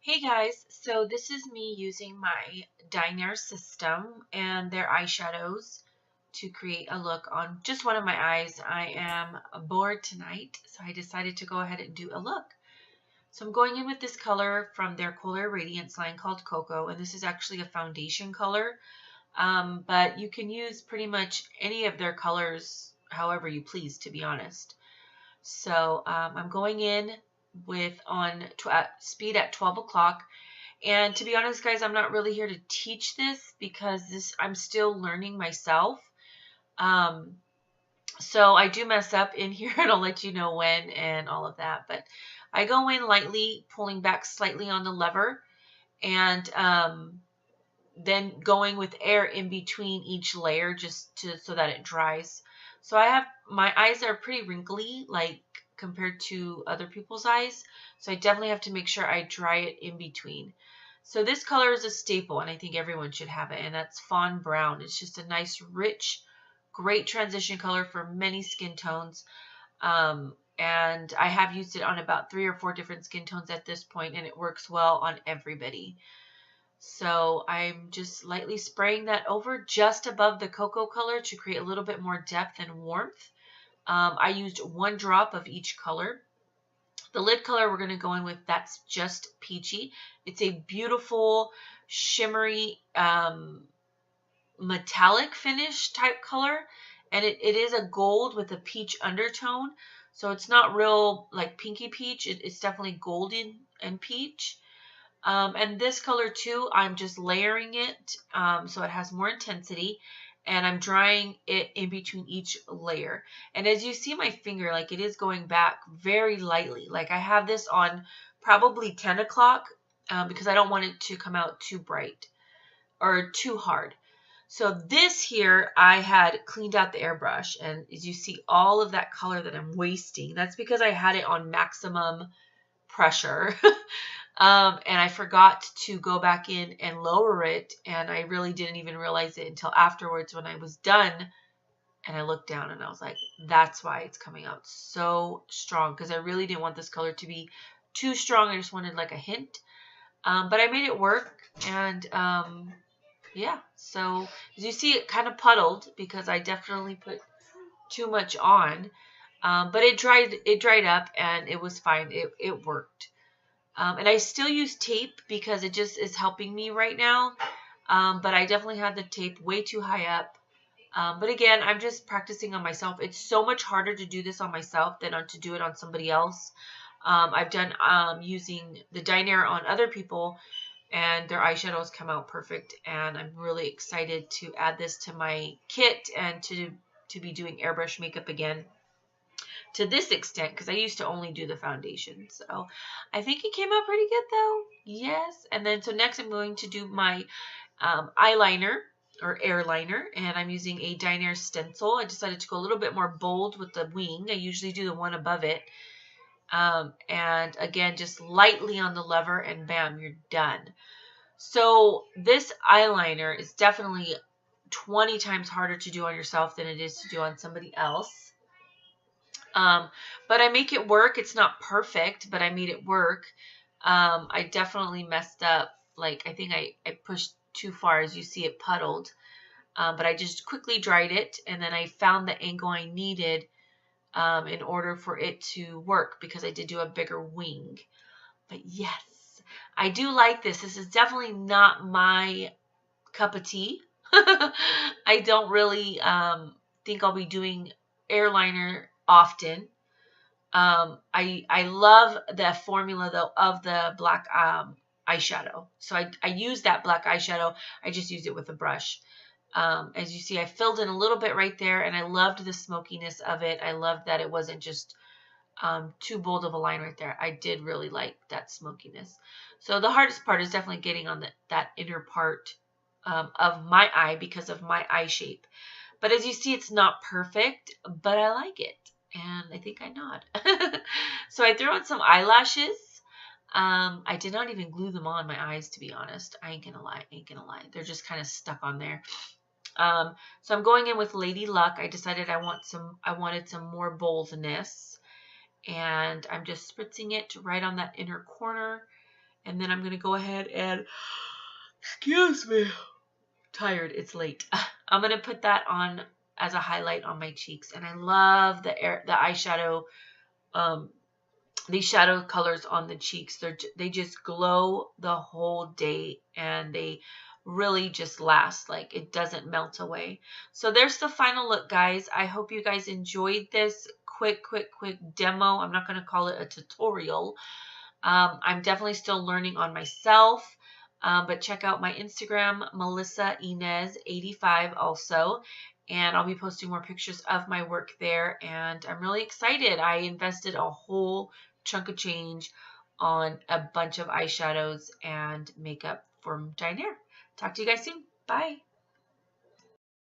Hey guys, so this is me using my Dinair system and their eyeshadows to create a look on just one of my eyes. I am bored tonight, so I decided to go ahead and do a look. So I'm going in with this color from their Color Radiance line called Cocoa, and this is actually a foundation color, but you can use pretty much any of their colors however you please, to be honest. So I'm going in with on speed at 12 o'clock. And to be honest, guys, I'm not really here to teach this because I'm still learning myself. Um, so I do mess up in here and I'll let you know when and all of that. But I go in lightly, pulling back slightly on the lever and then going with air in between each layer so that it dries. So my eyes are pretty wrinkly, like compared to other people's eyes. So I definitely have to make sure I dry it in between. So this color is a staple, and I think everyone should have it, and that's Fawn Brown. It's just a nice, rich, great transition color for many skin tones. And I have used it on about 3 or 4 different skin tones at this point, and it works well on everybody. So I'm just lightly spraying that over just above the cocoa color to create a little bit more depth and warmth. I used 1 drop of each color. The lid color we're going to go in with, that's just Peachy. It's a beautiful, shimmery, metallic finish type color. And it is a gold with a peach undertone. So it's not real like pinky peach. It's definitely golden and peach. And this color too, I'm just layering it so it has more intensity. And I'm drying it in between each layer. And as you see my finger, like it is going back very lightly. Like I have this on probably 10 o'clock because I don't want it to come out too bright or too hard. So this here, I had cleaned out the airbrush. And as you see all of that color that I'm wasting, that's because I had it on maximum pressure. And I forgot to go back in and lower it, and I really didn't even realize it until afterwards when I was done, and I looked down and I was like, that's why it's coming out so strong, because I really didn't want this color to be too strong. I just wanted like a hint, but I made it work, and yeah, so as you see, it kind of puddled because I definitely put too much on, but it dried up and it was fine. It worked. And I still use tape because it just is helping me right now. But I definitely had the tape way too high up. But again, I'm just practicing on myself. It's so much harder to do this on myself than to do it on somebody else. I've done using the Dinair on other people, and their eyeshadows come out perfect. And I'm really excited to add this to my kit and to be doing airbrush makeup again to this extent, because I used to only do the foundation. So I think it came out pretty good though. Yes. And then so next I'm going to do my eyeliner or airliner, and I'm using a Dinair stencil. I decided to go a little bit more bold with the wing. I usually do the one above it. And again, just lightly on the lever, and bam, you're done. So this eyeliner is definitely 20 times harder to do on yourself than it is to do on somebody else. But I make it work. It's not perfect, but I made it work. I definitely messed up. Like, I think I pushed too far. As you see, it puddled. But I just quickly dried it, and then I found the angle I needed in order for it to work, because I did do a bigger wing. But yes, I do like this. This is definitely not my cup of tea. I don't really think I'll be doing airliner often. I love the formula though of the black eyeshadow. So I use that black eyeshadow. I just use it with a brush. As you see, I filled in a little bit right there, and I loved the smokiness of it. I loved that it wasn't just too bold of a line right there. I did really like that smokiness. So the hardest part is definitely getting on that inner part of my eye because of my eye shape. But as you see, it's not perfect, but I like it. And I think I nod. So I threw on some eyelashes. I did not even glue them on my eyes, to be honest. I ain't gonna lie. They're just kind of stuck on there. So I'm going in with Lady Luck. I decided I wanted some more boldness. And I'm just spritzing it right on that inner corner. And then I'm going to go ahead and, excuse me, tired, it's late. I'm going to put that on as a highlight on my cheeks. And I love the eyeshadow, these shadow colors on the cheeks. They just glow the whole day, and they really just last. Like, it doesn't melt away. So there's the final look, guys. I hope you guys enjoyed this quick demo. I'm not going to call it a tutorial. I'm definitely still learning on myself. But check out my Instagram, Melissa Inez 85 also. And I'll be posting more pictures of my work there. And I'm really excited. I invested a whole chunk of change on a bunch of eyeshadows and makeup from Dinair. Talk to you guys soon. Bye.